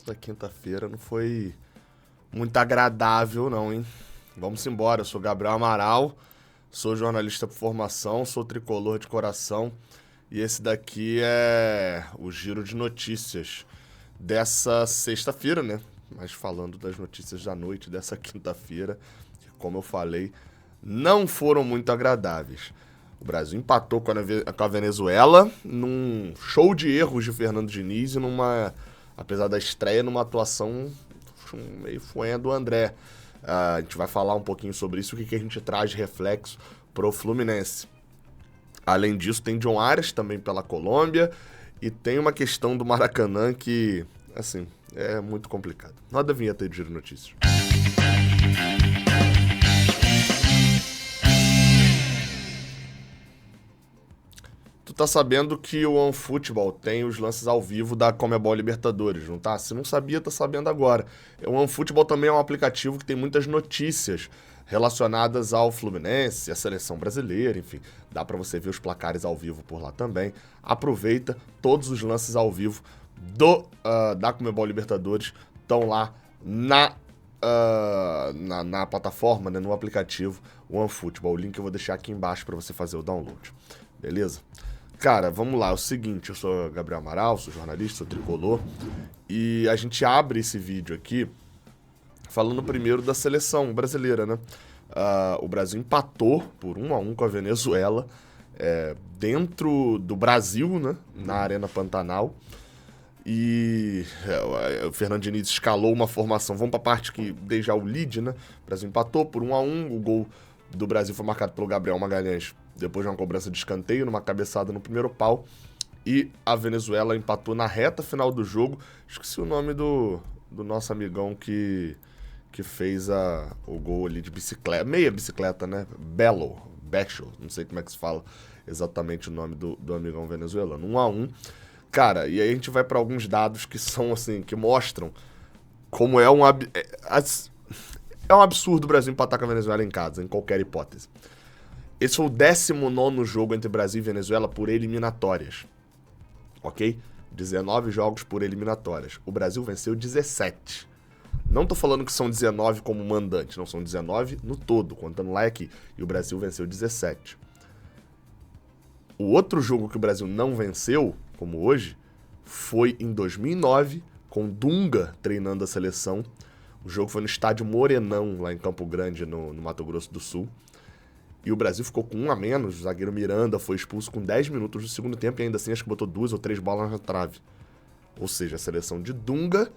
Esta quinta-feira não foi muito agradável, não, hein? Vamos embora. Eu sou Gabriel Amaral, sou jornalista por formação, sou tricolor de coração e esse daqui é o giro de notícias dessa sexta-feira, né? Mas falando das notícias da noite dessa quinta-feira, que, como eu falei, não foram muito agradáveis. O Brasil empatou com a Venezuela num show de erros de Fernando Diniz e apesar da estreia, numa atuação meio fuinha do André. A gente vai falar um pouquinho sobre isso, o que a gente traz de reflexo pro Fluminense. Além disso, tem John Arias também pela Colômbia e tem uma questão do Maracanã que, assim, é muito complicado. Roda a vinheta aí de Giro Notícias. Tu tá sabendo que o OneFootball tem os lances ao vivo da Conmebol Libertadores, não tá? Se não sabia, tá sabendo agora. O OneFootball também é um aplicativo que tem muitas notícias relacionadas ao Fluminense, à seleção brasileira, enfim. Dá pra você ver os placares ao vivo por lá também. Aproveita, todos os lances ao vivo da Conmebol Libertadores estão lá na plataforma, né, no aplicativo OneFootball. O link eu vou deixar aqui embaixo pra você fazer o download. Beleza? Cara, vamos lá, é o seguinte, eu sou Gabriel Amaral, sou jornalista, sou tricolor, e a gente abre esse vídeo aqui falando primeiro da seleção brasileira, né? O Brasil empatou por 1-1 com a Venezuela, dentro do Brasil, né? Na Arena Pantanal, e o Fernando Diniz escalou uma formação, vamos pra parte que deixa o lead, né? O Brasil empatou por 1-1, o gol do Brasil foi marcado pelo Gabriel Magalhães depois de uma cobrança de escanteio, numa cabeçada no primeiro pau. E a Venezuela empatou na reta final do jogo. Esqueci o nome do nosso amigão que fez o gol ali de bicicleta. Meia bicicleta, né? Bechel, não sei como é que se fala exatamente o nome do amigão venezuelano. 1-1. Cara, e aí a gente vai para alguns dados que são assim, que mostram como é um absurdo o Brasil empatar com a Venezuela em casa, em qualquer hipótese. Esse foi o 19º jogo entre Brasil e Venezuela por eliminatórias, ok? 19 jogos por eliminatórias. O Brasil venceu 17. Não tô falando que são 19 como mandante, não, são 19 no todo, contando lá e aqui. E o Brasil venceu 17. O outro jogo que o Brasil não venceu, como hoje, foi em 2009, com Dunga treinando a seleção. O jogo foi no estádio Morenão, lá em Campo Grande, no Mato Grosso do Sul. E o Brasil ficou com 1 a menos, o zagueiro Miranda foi expulso com 10 minutos do segundo tempo e ainda assim acho que botou 2 ou 3 bolas na trave. Ou seja, a seleção de Dunga,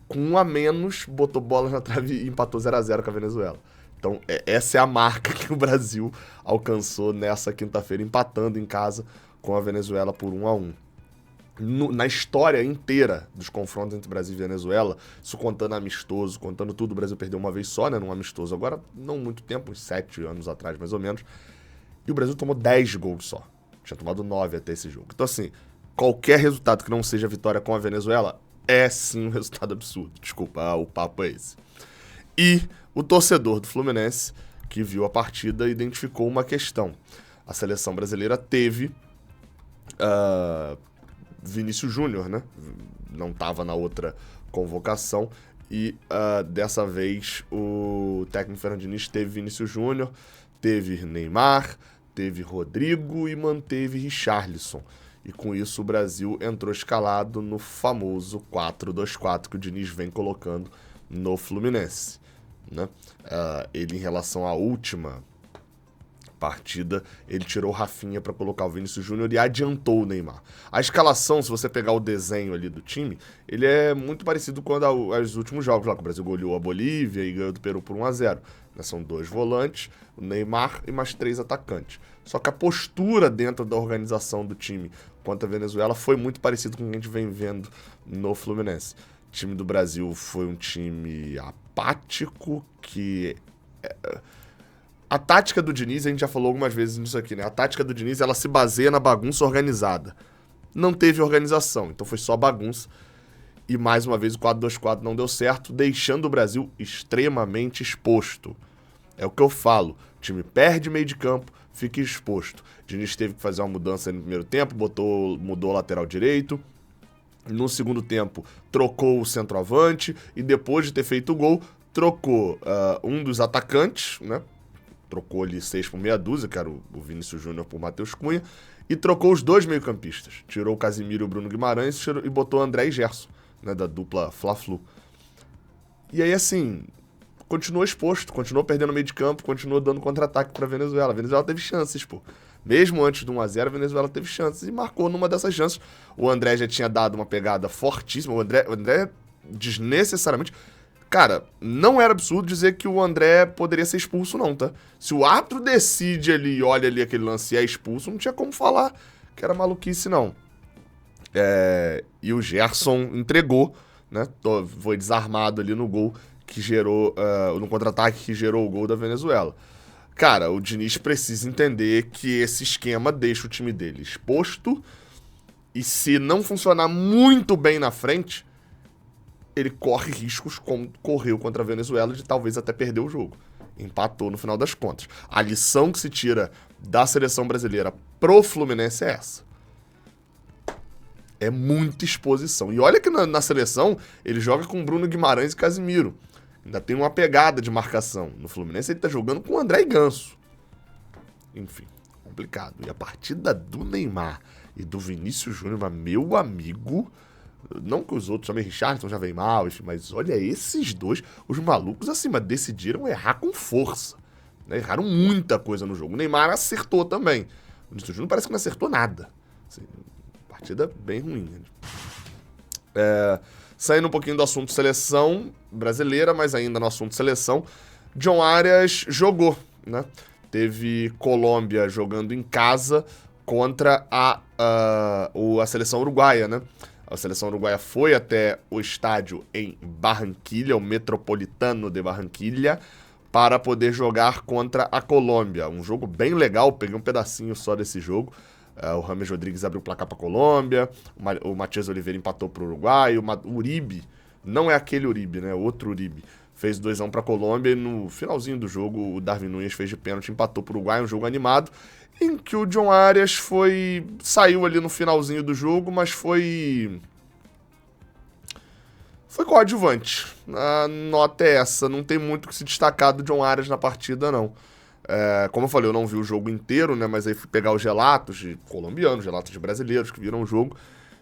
com 1 a menos, botou bolas na trave e empatou 0-0 com a Venezuela. Então, essa é a marca que o Brasil alcançou nessa quinta-feira, empatando em casa com a Venezuela por 1-1. Na história inteira dos confrontos entre Brasil e Venezuela, isso contando amistoso, contando tudo, o Brasil perdeu uma vez só, né, num amistoso, agora não muito tempo, uns 7 anos atrás mais ou menos, e o Brasil tomou 10 gols só, tinha tomado 9 até esse jogo. Então assim, qualquer resultado que não seja vitória com a Venezuela é sim um resultado absurdo, desculpa, o papo é esse. E o torcedor do Fluminense, que viu a partida, identificou uma questão. A seleção brasileira teve Vinícius Júnior, né? Não estava na outra convocação e dessa vez o técnico Fernando Diniz teve Vinícius Júnior, teve Neymar, teve Rodrigo e manteve Richarlison. E com isso o Brasil entrou escalado no famoso 4-2-4 que o Diniz vem colocando no Fluminense, né? Ele, em relação à última partida, ele tirou o Rafinha para colocar o Vinícius Júnior e adiantou o Neymar. A escalação, se você pegar o desenho ali do time, ele é muito parecido com os últimos jogos lá, que o Brasil goleou a Bolívia e ganhou do Peru por 1-0. São 2 volantes, o Neymar e mais 3 atacantes. Só que a postura dentro da organização do time contra a Venezuela foi muito parecido com o que a gente vem vendo no Fluminense. O time do Brasil foi um time apático, que... A tática do Diniz, a gente já falou algumas vezes nisso aqui, né? A tática do Diniz, ela se baseia na bagunça organizada. Não teve organização, então foi só bagunça. E mais uma vez o 4-2-4 não deu certo, deixando o Brasil extremamente exposto. É o que eu falo, o time perde meio de campo, fica exposto. O Diniz teve que fazer uma mudança no primeiro tempo, mudou o lateral direito, No segundo tempo, trocou o centroavante e depois de ter feito o gol, trocou um dos atacantes, né? Trocou ali 6 por meia dúzia, que era o Vinícius Júnior por Matheus Cunha, e trocou os 2 meio-campistas. Tirou o Casimiro e o Bruno Guimarães e botou o André e Gerson, né? Da dupla Fla-Flu. E aí, assim, continuou exposto, continuou perdendo meio de campo, continuou dando contra-ataque pra Venezuela. A Venezuela teve chances, pô. Mesmo antes do 1x0, a Venezuela teve chances e marcou numa dessas chances. O André já tinha dado uma pegada fortíssima. O André desnecessariamente... Cara, não era absurdo dizer que o André poderia ser expulso, não, tá? Se o árbitro decide ali, olha ali aquele lance e é expulso, não tinha como falar que era maluquice, não. E o Gerson entregou, né? Foi desarmado ali no gol que gerou... no contra-ataque que gerou o gol da Venezuela. Cara, o Diniz precisa entender que esse esquema deixa o time dele exposto e se não funcionar muito bem na frente, ele corre riscos como correu contra a Venezuela de talvez até perder o jogo. Empatou no final das contas. A lição que se tira da seleção brasileira pro Fluminense é essa. É muita exposição. E olha que na seleção ele joga com Bruno Guimarães e Casimiro. Ainda tem uma pegada de marcação. No Fluminense ele tá jogando com o André e Ganso. Enfim, complicado. E a partida do Neymar e do Vinícius Júnior, meu amigo... Não que os outros, também Richarlison já vem mal, enfim, mas olha, esses dois, os malucos acima, decidiram errar com força. Né? Erraram muita coisa no jogo. O Neymar acertou também. O Vinícius Júnior parece que não acertou nada. Assim, partida bem ruim. Saindo um pouquinho do assunto seleção brasileira, mas ainda no assunto seleção, John Arias jogou, né? Teve Colômbia jogando em casa contra a seleção uruguaia, né? A seleção uruguaia foi até o estádio em Barranquilla, o Metropolitano de Barranquilla, para poder jogar contra a Colômbia. Um jogo bem legal, peguei um pedacinho só desse jogo. O James Rodrigues abriu o placar para a Colômbia, o Matias Oliveira empatou para o Uruguai, o Uribe, não é aquele Uribe, né? Outro Uribe, fez 2-1 para a Colômbia e no finalzinho do jogo o Darwin Núñez fez de pênalti, empatou para o Uruguai, um jogo animado, em que o John Arias saiu ali no finalzinho do jogo, mas foi coadjuvante. A nota é essa, não tem muito que se destacar do John Arias na partida, não. Como eu falei, eu não vi o jogo inteiro, né? Mas aí fui pegar os relatos de colombianos, relatos de brasileiros que viram o jogo,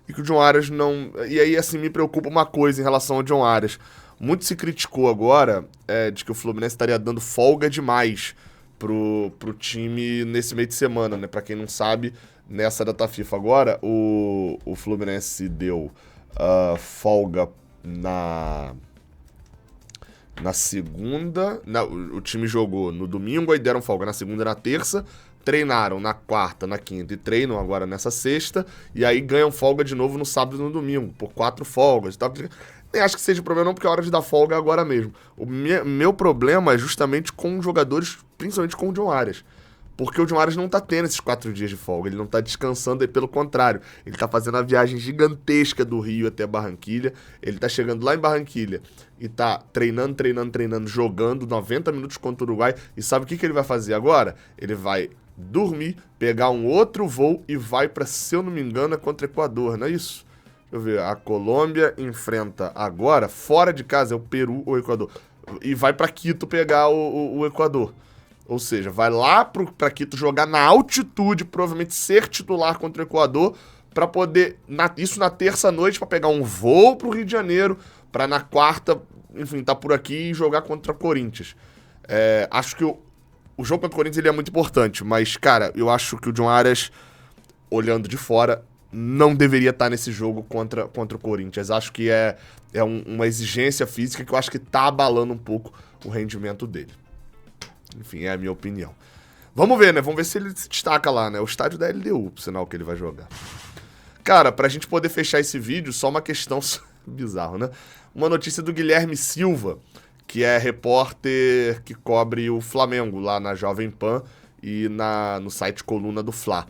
e que o John Arias não... E aí, assim, me preocupa uma coisa em relação ao John Arias. Muito se criticou agora de que o Fluminense estaria dando folga demais pro time nesse meio de semana, né? Pra quem não sabe, nessa data FIFA agora, o Fluminense deu folga na segunda. O time jogou no domingo, aí deram folga na segunda e na terça, treinaram na quarta, na quinta e treinam agora nessa sexta, e aí ganham folga de novo no sábado e no domingo, por 4 folgas e tal. Nem acho que seja problema não, porque a hora de dar folga é agora mesmo. O meu problema é justamente com jogadores, principalmente com o John Arias. Porque o John Arias não tá tendo esses 4 dias de folga, ele não tá descansando, pelo contrário. Ele tá fazendo a viagem gigantesca do Rio até Barranquilla, ele tá chegando lá em Barranquilla e tá treinando, jogando 90 minutos contra o Uruguai. E sabe o que ele vai fazer agora? Ele vai dormir, pegar um outro voo e vai pra, se eu não me engano, contra o Equador, não é isso? Deixa eu ver, a Colômbia enfrenta agora, fora de casa, é o Peru ou o Equador, e vai pra Quito pegar o Equador. Ou seja, vai lá pra Quito jogar na altitude, provavelmente ser titular contra o Equador, pra poder, isso na terça-noite, pra pegar um voo pro Rio de Janeiro, pra na quarta, enfim, tá por aqui e jogar contra o Corinthians. Acho que o jogo contra o Corinthians ele é muito importante, mas, cara, eu acho que o John Arias, olhando de fora, não deveria estar nesse jogo contra o Corinthians. Acho que é uma exigência física que eu acho que tá abalando um pouco o rendimento dele. Enfim, é a minha opinião. Vamos ver, né? Vamos ver se ele se destaca lá, né? O estádio da LDU, por sinal que ele vai jogar. Cara, pra gente poder fechar esse vídeo, só uma questão bizarra, né? Uma notícia do Guilherme Silva, que é repórter que cobre o Flamengo lá na Jovem Pan e no site Coluna do Fla.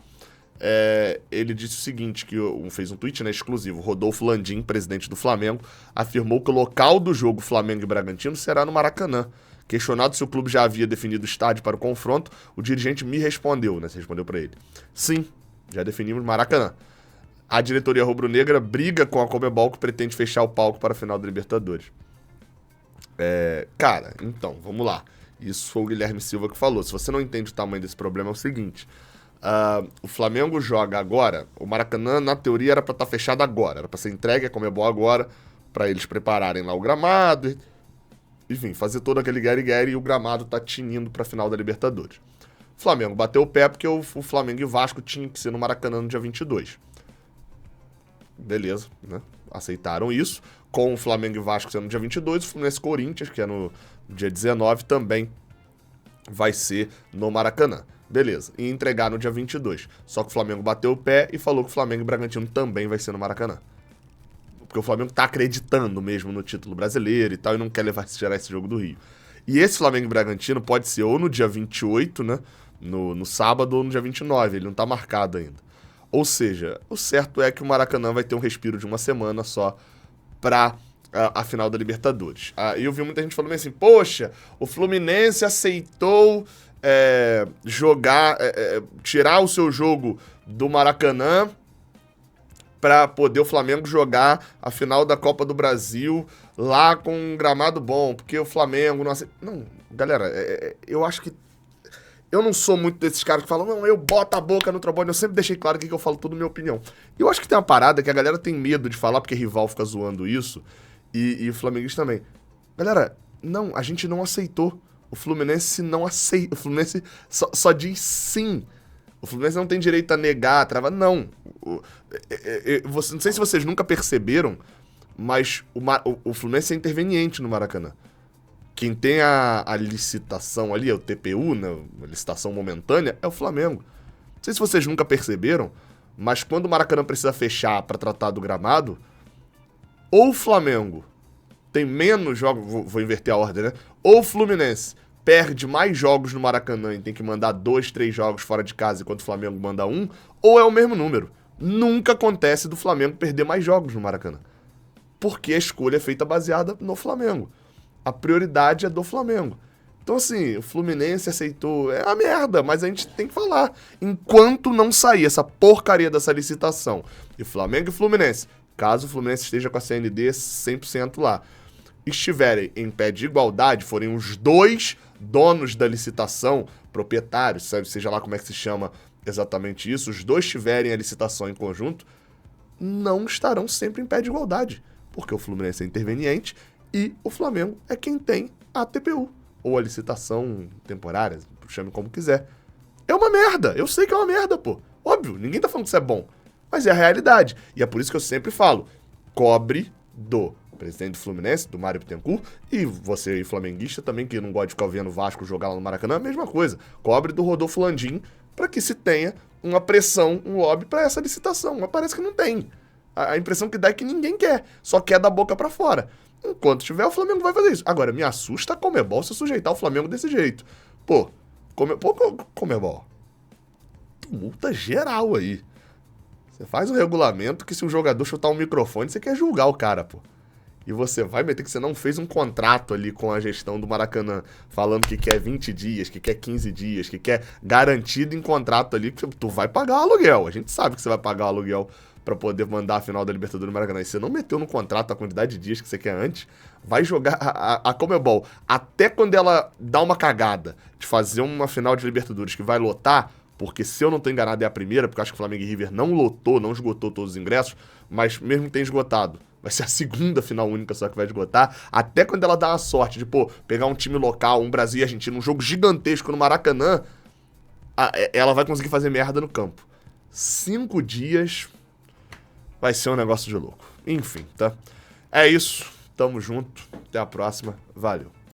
Ele disse o seguinte, que fez um tweet, né, exclusivo. Rodolfo Landim, presidente do Flamengo, afirmou que o local do jogo Flamengo e Bragantino será no Maracanã. Questionado se o clube já havia definido o estádio para o confronto, o dirigente me respondeu, né? Você respondeu para ele. Sim, já definimos Maracanã. A diretoria rubro-negra briga com a Conmebol que pretende fechar o palco para a final da Libertadores. Cara, então, vamos lá. Isso foi o Guilherme Silva que falou. Se você não entende o tamanho desse problema, é o seguinte. O Flamengo joga agora. O Maracanã, na teoria, era para estar fechado agora. Era para ser entregue a Conmebol agora, para eles prepararem lá o gramado. Enfim, fazer todo aquele guerre-guerre e o gramado tá tinindo para a final da Libertadores. O Flamengo bateu o pé porque o Flamengo e o Vasco tinham que ser no Maracanã no dia 22. Beleza, né? Aceitaram isso. Com o Flamengo e o Vasco sendo no dia 22, o Fluminense Corinthians, que é no dia 19, também vai ser no Maracanã. Beleza, e entregar no dia 22. Só que o Flamengo bateu o pé e falou que o Flamengo e o Bragantino também vai ser no Maracanã. Porque o Flamengo tá acreditando mesmo no título brasileiro e tal, e não quer gerar esse jogo do Rio. E esse Flamengo e Bragantino pode ser ou no dia 28, né? No sábado, ou no dia 29, ele não tá marcado ainda. Ou seja, o certo é que o Maracanã vai ter um respiro de uma semana só pra a final da Libertadores. E eu vi muita gente falando assim, poxa, o Fluminense aceitou jogar, tirar o seu jogo do Maracanã para poder o Flamengo jogar a final da Copa do Brasil lá com um gramado bom, porque o Flamengo não aceita. Não, galera, eu acho que eu não sou muito desses caras que falam, não, eu boto a boca no trombone, eu sempre deixei claro que eu falo tudo minha opinião. Eu acho que tem uma parada que a galera tem medo de falar, porque rival fica zoando isso, e o flamenguista também. Galera, não, a gente não aceitou. O Fluminense não aceita, o Fluminense só diz sim. O Fluminense não tem direito a negar, a travar, não. Não sei se vocês nunca perceberam, mas o Fluminense é interveniente no Maracanã. Quem tem a licitação ali, é o TPU, né, a licitação momentânea, é o Flamengo. Não sei se vocês nunca perceberam, mas quando o Maracanã precisa fechar para tratar do gramado, ou o Flamengo tem menos jogos, vou inverter a ordem, né? Ou o Fluminense perde mais jogos no Maracanã e tem que mandar 2, 3 jogos fora de casa enquanto o Flamengo manda 1, ou é o mesmo número. Nunca acontece do Flamengo perder mais jogos no Maracanã. Porque a escolha é feita baseada no Flamengo. A prioridade é do Flamengo. Então, assim, o Fluminense aceitou. É uma merda, mas a gente tem que falar. Enquanto não sair essa porcaria dessa licitação, e Flamengo e Fluminense, caso o Fluminense esteja com a CND 100% lá, estiverem em pé de igualdade, forem os dois donos da licitação, proprietários, sabe, seja lá como é que se chama exatamente isso, os dois tiverem a licitação em conjunto, não estarão sempre em pé de igualdade, porque o Fluminense é interveniente e o Flamengo é quem tem a TPU, ou a licitação temporária, chame como quiser. É uma merda, eu sei que é uma merda, pô. Óbvio, ninguém tá falando que isso é bom, mas é a realidade. E é por isso que eu sempre falo, cobre do presidente do Fluminense, do Mário Bittencourt, e você aí, flamenguista também, que não gosta de ficar vendo o Vasco jogar lá no Maracanã, a mesma coisa. Cobre do Rodolfo Landim para que se tenha uma pressão, um lobby para essa licitação. Mas parece que não tem. A impressão que dá é que ninguém quer, só quer da boca para fora. Enquanto tiver, o Flamengo vai fazer isso. Agora, me assusta a Conmebol se sujeitar o Flamengo desse jeito. Pô, Conmebol, multa geral aí. Você faz um regulamento que se o jogador chutar um microfone, você quer julgar o cara, pô. E você vai meter que você não fez um contrato ali com a gestão do Maracanã, falando que quer 20 dias, que quer 15 dias, que quer garantido em contrato ali, que tu vai pagar o aluguel. A gente sabe que você vai pagar o aluguel pra poder mandar a final da Libertadores do Maracanã. E você não meteu no contrato a quantidade de dias que você quer antes, vai jogar a Conmebol. Até quando ela dá uma cagada de fazer uma final de Libertadores que vai lotar, porque se eu não tô enganado é a primeira, porque eu acho que o Flamengo e River não lotou, não esgotou todos os ingressos, mas mesmo que tenha esgotado, vai ser a segunda final única só que vai esgotar, até quando ela dá uma sorte de, pegar um time local, um Brasil e Argentina, um jogo gigantesco no Maracanã, ela vai conseguir fazer merda no campo. 5 dias vai ser um negócio de louco. Enfim, tá? É isso, tamo junto, até a próxima, valeu.